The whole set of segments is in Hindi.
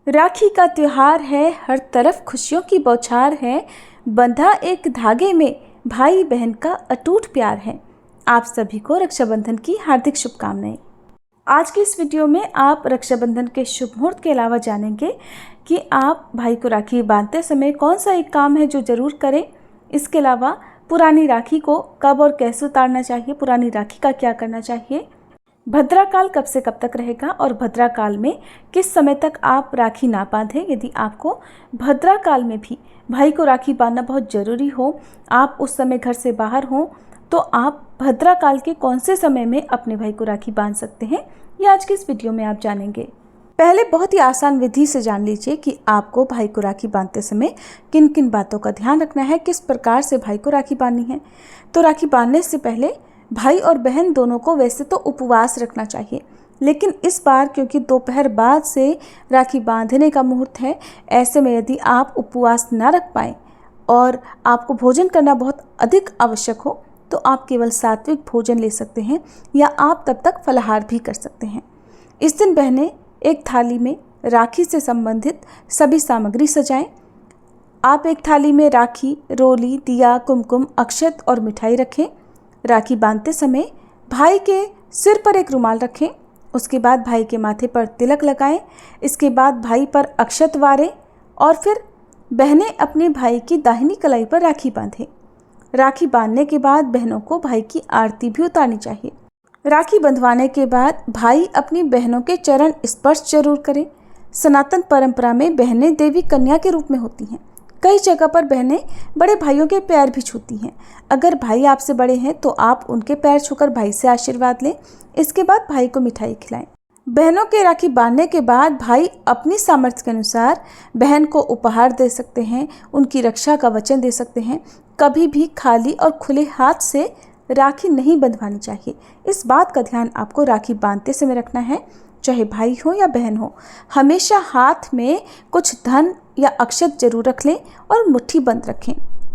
राखी का त्योहार है, हर तरफ खुशियों की बौछार है। बंधा एक धागे में भाई बहन का अटूट प्यार है। आप सभी को रक्षाबंधन की हार्दिक शुभकामनाएं। आज की इस वीडियो में आप रक्षाबंधन के शुभ मुहूर्त के अलावा जानेंगे कि आप भाई को राखी बांधते समय कौन सा एक काम है जो ज़रूर करें। इसके अलावा पुरानी राखी को कब और कैसे उतारना चाहिए, पुरानी राखी का क्या करना चाहिए, भद्रा काल कब से कब तक रहेगा और भद्रा काल में किस समय तक आप राखी ना बांधें। यदि आपको भद्रा काल में भी भाई को राखी बांधना बहुत ज़रूरी हो, आप उस समय घर से बाहर हों, तो आप भद्रा काल के कौन से समय में अपने भाई को राखी बांध सकते हैं, ये आज की इस वीडियो में आप जानेंगे। पहले बहुत ही आसान विधि से जान लीजिए कि आपको भाई को राखी बांधते समय किन किन बातों का ध्यान रखना है, किस प्रकार से भाई को राखी बांधनी है। तो राखी बांधने से पहले भाई और बहन दोनों को वैसे तो उपवास रखना चाहिए, लेकिन इस बार क्योंकि दोपहर बाद से राखी बांधने का मुहूर्त है, ऐसे में यदि आप उपवास ना रख पाएँ और आपको भोजन करना बहुत अधिक आवश्यक हो, तो आप केवल सात्विक भोजन ले सकते हैं या आप तब तक फलाहार भी कर सकते हैं। इस दिन बहनें एक थाली में राखी से संबंधित सभी सामग्री सजाएं। आप एक थाली में राखी, रोली, दिया, कुमकुम, अक्षत और मिठाई रखें। राखी बांधते समय भाई के सिर पर एक रुमाल रखें। उसके बाद भाई के माथे पर तिलक लगाएं। इसके बाद भाई पर अक्षत वारें और फिर बहनें अपने भाई की दाहिनी कलाई पर राखी बांधें। राखी बांधने के बाद बहनों को भाई की आरती भी उतारनी चाहिए। राखी बंधवाने के बाद भाई अपनी बहनों के चरण स्पर्श जरूर करें। सनातन परंपरा में बहनें देवी कन्या के रूप में होती हैं। कई जगह पर बहनें बड़े भाइयों के पैर भी छूती हैं। अगर भाई आपसे बड़े हैं तो आप उनके पैर छूकर भाई से आशीर्वाद लें। इसके बाद भाई को मिठाई खिलाएं। बहनों के राखी बांधने के बाद भाई अपनी सामर्थ्य के अनुसार बहन को उपहार दे सकते हैं, उनकी रक्षा का वचन दे सकते हैं। कभी भी खाली और खुले हाथ से राखी नहीं बंधवानी चाहिए। इस बात का ध्यान आपको राखी बांधते समय रखना है, चाहे भाई हो या बहन हो। हमेशा हाथ में कुछ धन या अक्षत जरूर रख लें और मुट्ठी बंद रखें।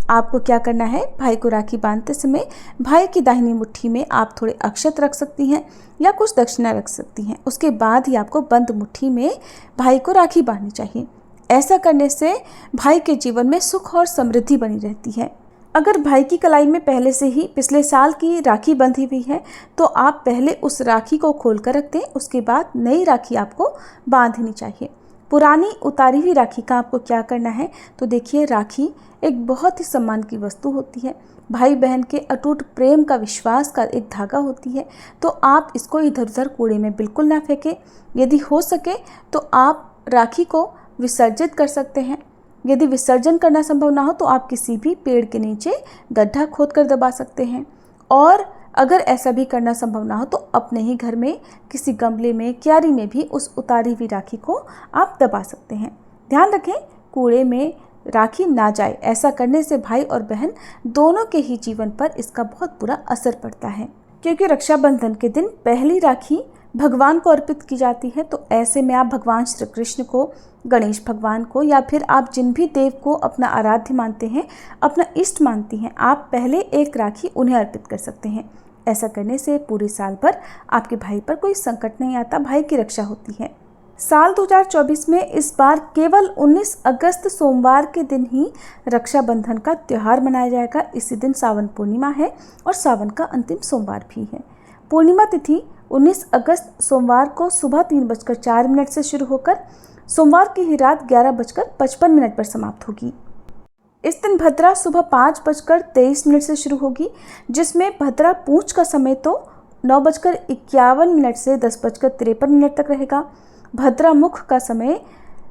आपको क्या करना है, भाई को राखी बांधते समय भाई की दाहिनी मुट्ठी में आप थोड़े अक्षत रख सकती हैं या कुछ दक्षिणा रख सकती हैं। उसके बाद ही आपको बंद मुट्ठी में भाई को राखी बांधनी चाहिए। ऐसा करने से भाई के जीवन में सुख और समृद्धि बनी रहती है। अगर भाई की कलाई में पहले से ही पिछले साल की राखी बंधी हुई है तो आप पहले उस राखी को खोल कर रख दें। उसके बाद नई राखी आपको बांधनी चाहिए। पुरानी उतारी हुई राखी का आपको क्या करना है, तो देखिए, राखी एक बहुत ही सम्मान की वस्तु होती है। भाई बहन के अटूट प्रेम का, विश्वास का एक धागा होती है। तो आप इसको इधर उधर कूड़े में बिल्कुल ना फेंकें। यदि हो सके तो आप राखी को विसर्जित कर सकते हैं। यदि विसर्जन करना संभव ना हो तो आप किसी भी पेड़ के नीचे गड्ढा खोदकर दबा सकते हैं। और अगर ऐसा भी करना संभव ना हो तो अपने ही घर में किसी गमले में, क्यारी में भी उस उतारी हुई राखी को आप दबा सकते हैं। ध्यान रखें, कूड़े में राखी ना जाए। ऐसा करने से भाई और बहन दोनों के ही जीवन पर इसका बहुत बुरा असर पड़ता है, क्योंकि रक्षाबंधन के दिन पहली राखी भगवान को अर्पित की जाती है। तो ऐसे में आप भगवान श्री कृष्ण को, गणेश भगवान को, या फिर आप जिन भी देव को अपना आराध्य मानते हैं, अपना इष्ट मानती हैं, आप पहले एक राखी उन्हें अर्पित कर सकते हैं। ऐसा करने से पूरे साल भर आपके भाई पर कोई संकट नहीं आता, भाई की रक्षा होती है। साल 2024 में इस बार केवल 19 अगस्त सोमवार के दिन ही रक्षाबंधन का त्यौहार मनाया जाएगा। इसी दिन सावन पूर्णिमा है और सावन का अंतिम सोमवार भी है। पूर्णिमा तिथि 19 अगस्त सोमवार को सुबह 3:04 से शुरू होकर सोमवार की ही रात 11:55 पर समाप्त होगी। इस दिन भद्रा सुबह 5:23 से शुरू होगी, जिसमें भद्रा पूंछ का समय तो 9:51 से 10:53 तक रहेगा। भद्रा मुख का समय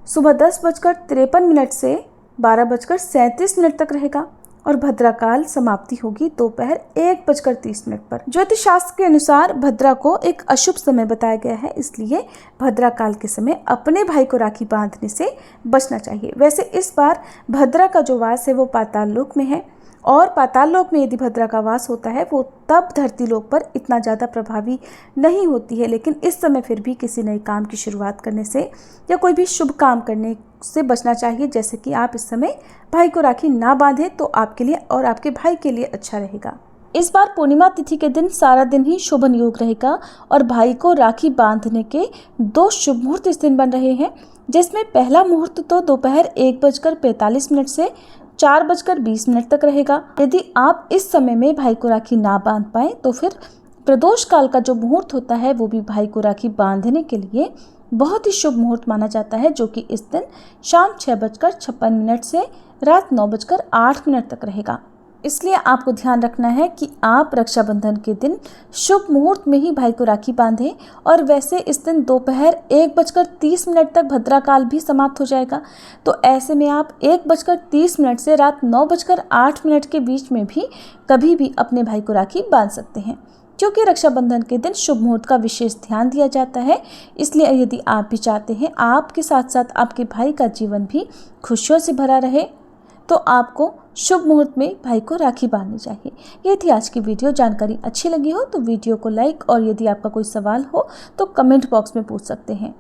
सुबह 10:53 से 12:37 तक रहेगा और भद्रा काल समाप्ति होगी दोपहर 1:30 पर। ज्योतिष शास्त्र के अनुसार भद्रा को एक अशुभ समय बताया गया है, इसलिए भद्रा काल के समय अपने भाई को राखी बांधने से बचना चाहिए। वैसे इस बार भद्रा का जो वास है वो पाताल लोक में है, और पाताल लोक में यदि भद्रा का वास होता है वो तब धरती लोक पर इतना ज़्यादा प्रभावी नहीं होती है। लेकिन इस समय फिर भी किसी नए काम की शुरुआत करने से या कोई भी शुभ काम करने से बचना चाहिए। जैसे कि आप इस समय भाई को राखी ना बांधें तो आपके लिए और आपके भाई के लिए अच्छा रहेगा। इस बार पूर्णिमा तिथि के दिन सारा दिन ही शुभ योग रहेगा और भाई को राखी बांधने के 2 शुभ मुहूर्त इस दिन बन रहे हैं। जिसमें पहला मुहूर्त तो दोपहर 1:45 से 4:20 तक रहेगा। यदि आप इस समय में भाई को राखी ना बांध पाए तो फिर प्रदोष काल का जो मुहूर्त होता है वो भी भाई को राखी बांधने के लिए बहुत ही शुभ मुहूर्त माना जाता है, जो कि इस दिन शाम 6:56 से रात 9:08 तक रहेगा। इसलिए आपको ध्यान रखना है कि आप रक्षाबंधन के दिन शुभ मुहूर्त में ही भाई को राखी बांधें। और वैसे इस दिन दोपहर 1:30 तक भद्रा काल भी समाप्त हो जाएगा, तो ऐसे में आप 1:30 से रात 9:08 के बीच में भी कभी भी अपने भाई को राखी बांध सकते हैं। क्योंकि रक्षाबंधन के दिन शुभ मुहूर्त का विशेष ध्यान दिया जाता है, इसलिए यदि आप भी चाहते हैं आपके साथ साथ आपके भाई का जीवन भी खुशियों से भरा रहे, तो आपको शुभ मुहूर्त में भाई को राखी बांधनी चाहिए। ये थी आज की वीडियो। जानकारी अच्छी लगी हो तो वीडियो को लाइक, और यदि आपका कोई सवाल हो तो कमेंट बॉक्स में पूछ सकते हैं।